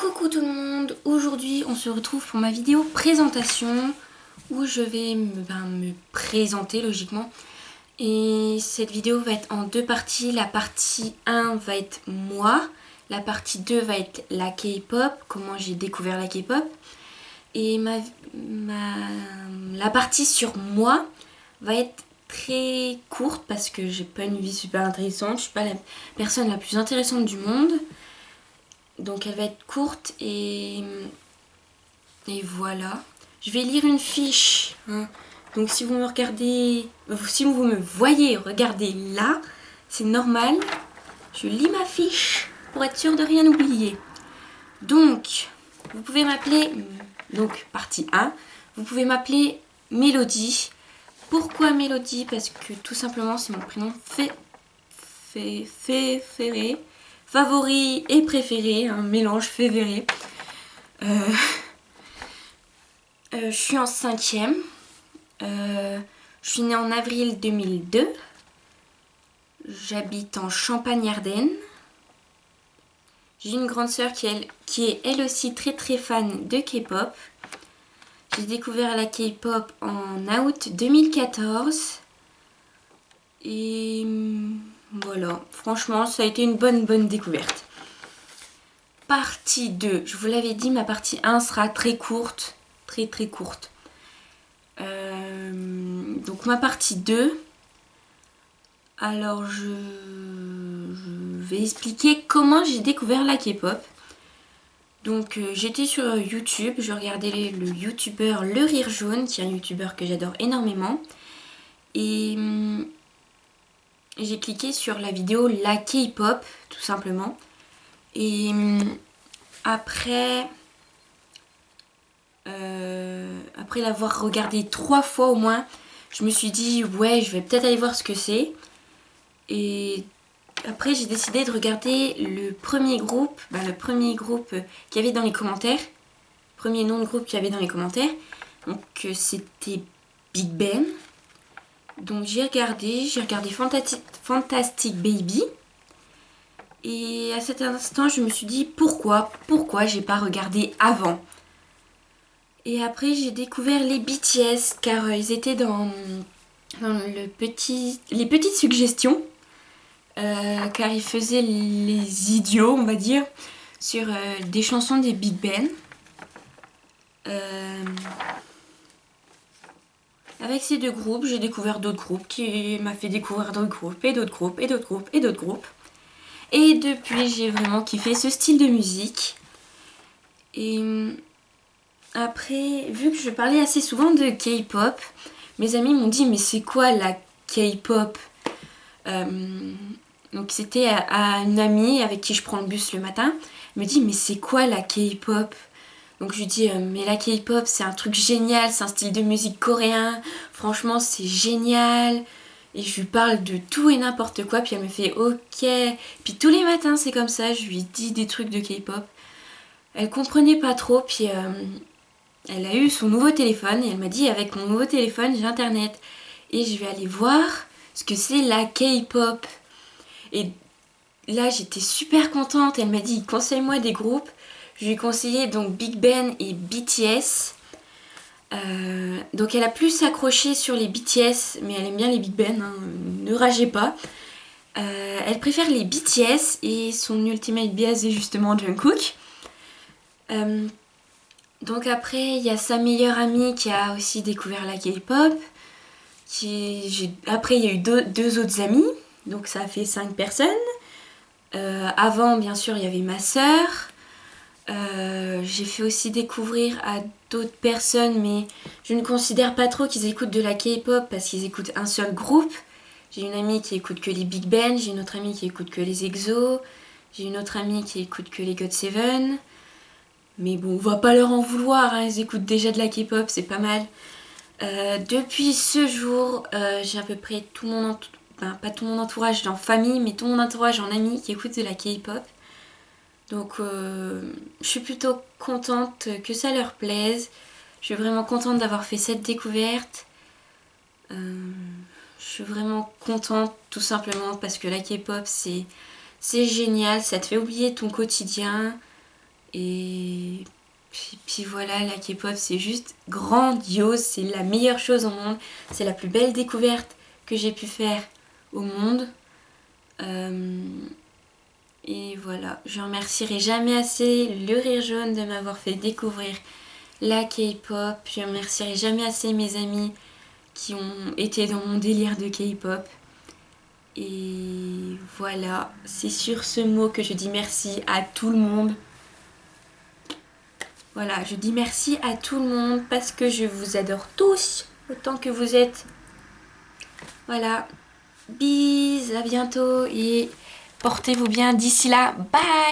Coucou tout le monde, aujourd'hui on se retrouve pour ma vidéo présentation où je vais me présenter logiquement. Et cette vidéo va être en deux parties. La partie 1 va être moi, la partie 2 va être la K-pop, comment j'ai découvert la K-pop. Et la partie sur moi va être très courte parce que j'ai pas une vie super intéressante, je suis pas la personne la plus intéressante du monde. Donc elle va être courte et voilà. Je vais lire une fiche. Hein. Donc si vous me regardez, si vous me voyez regarder là, c'est normal. Je lis ma fiche pour être sûre de rien oublier. Donc, vous pouvez m'appeler, donc partie 1, vous pouvez m'appeler Mélodie. Pourquoi Mélodie? Parce que tout simplement c'est mon prénom préféré. Favori et préféré, un mélange févéré. Je suis en 5e. Je suis née en avril 2002. J'habite en Champagne-Ardenne. J'ai une grande sœur qui est elle aussi très très fan de K-pop. J'ai découvert la K-pop en août 2014. Et voilà, franchement, ça a été une bonne découverte. Partie 2, je vous l'avais dit, ma partie 1 sera très courte, très courte. Donc ma partie 2, alors je vais expliquer comment j'ai découvert la K-pop. Donc j'étais sur YouTube, je regardais le youtubeur Le Rire Jaune, qui est un youtubeur que j'adore énormément. Et j'ai cliqué sur la vidéo La K-pop, tout simplement. Et après l'avoir regardé 3 fois au moins, je me suis dit ouais, je vais peut-être aller voir ce que c'est. Et après j'ai décidé de regarder le premier groupe, qu'il y avait dans les commentaires. Premier nom de groupe qu'il y avait dans les commentaires. Donc c'était Big Bang. Donc j'ai regardé Fantastic Baby. Et à cet instant, je me suis dit pourquoi j'ai pas regardé avant. Et après, j'ai découvert les BTS car ils étaient dans les petites suggestions. Car ils faisaient les idiots, on va dire, sur des chansons des Big Bang. Avec ces deux groupes, j'ai découvert d'autres groupes qui m'a fait découvrir d'autres groupes et d'autres groupes et d'autres groupes et d'autres groupes. Et depuis, j'ai vraiment kiffé ce style de musique. Et après, vu que je parlais assez souvent de K-pop, mes amis m'ont dit mais c'est quoi la K-pop? Donc c'était à une amie avec qui je prends le bus le matin. Elle me dit mais c'est quoi la K-pop? Donc je lui dis mais la K-pop c'est un truc génial, c'est un style de musique coréen. Franchement c'est génial. Et je lui parle de tout et n'importe quoi, puis elle me fait ok. Puis tous les matins c'est comme ça, je lui dis des trucs de K-pop. Elle comprenait pas trop, puis elle a eu son nouveau téléphone et elle m'a dit avec mon nouveau téléphone j'ai internet. Et je vais aller voir ce que c'est la K-pop. Et là j'étais super contente, elle m'a dit conseille-moi des groupes. Je lui ai conseillé donc Big Bang et BTS. Donc elle a plus accroché sur les BTS, mais elle aime bien les Big Bang, hein, ne ragez pas. Elle préfère les BTS et son ultimate bias est justement Jungkook. Donc après il y a sa meilleure amie qui a aussi découvert la K-pop. Après il y a eu deux autres amis, donc ça a fait 5 personnes. Avant bien sûr il y avait ma sœur. J'ai fait aussi découvrir à d'autres personnes, mais je ne considère pas trop qu'ils écoutent de la K-pop parce qu'ils écoutent un seul groupe. J'ai une amie qui écoute que les Big Bang, j'ai une autre amie qui écoute que les EXO, j'ai une autre amie qui écoute que les GOT7. Mais bon, on va pas leur en vouloir, hein, ils écoutent déjà de la K-pop, c'est pas mal. Depuis ce jour, j'ai à peu près tout mon pas tout mon entourage en famille, mais tout mon entourage en amis qui écoutent de la K-pop. Donc je suis plutôt contente que ça leur plaise. Je suis vraiment contente d'avoir fait cette découverte. Je suis vraiment contente tout simplement parce que la K-pop c'est génial, ça te fait oublier ton quotidien. Et puis voilà, la K-pop c'est juste grandiose, c'est la meilleure chose au monde, c'est la plus belle découverte que j'ai pu faire au monde. Et voilà, je remercierai jamais assez le Rire Jaune de m'avoir fait découvrir la K-pop. Je remercierai jamais assez mes amis qui ont été dans mon délire de K-pop. Et voilà, c'est sur ce mot que je dis merci à tout le monde. Voilà, je dis merci à tout le monde parce que je vous adore tous autant que vous êtes. Voilà, bis, à bientôt et portez-vous bien d'ici là. Bye!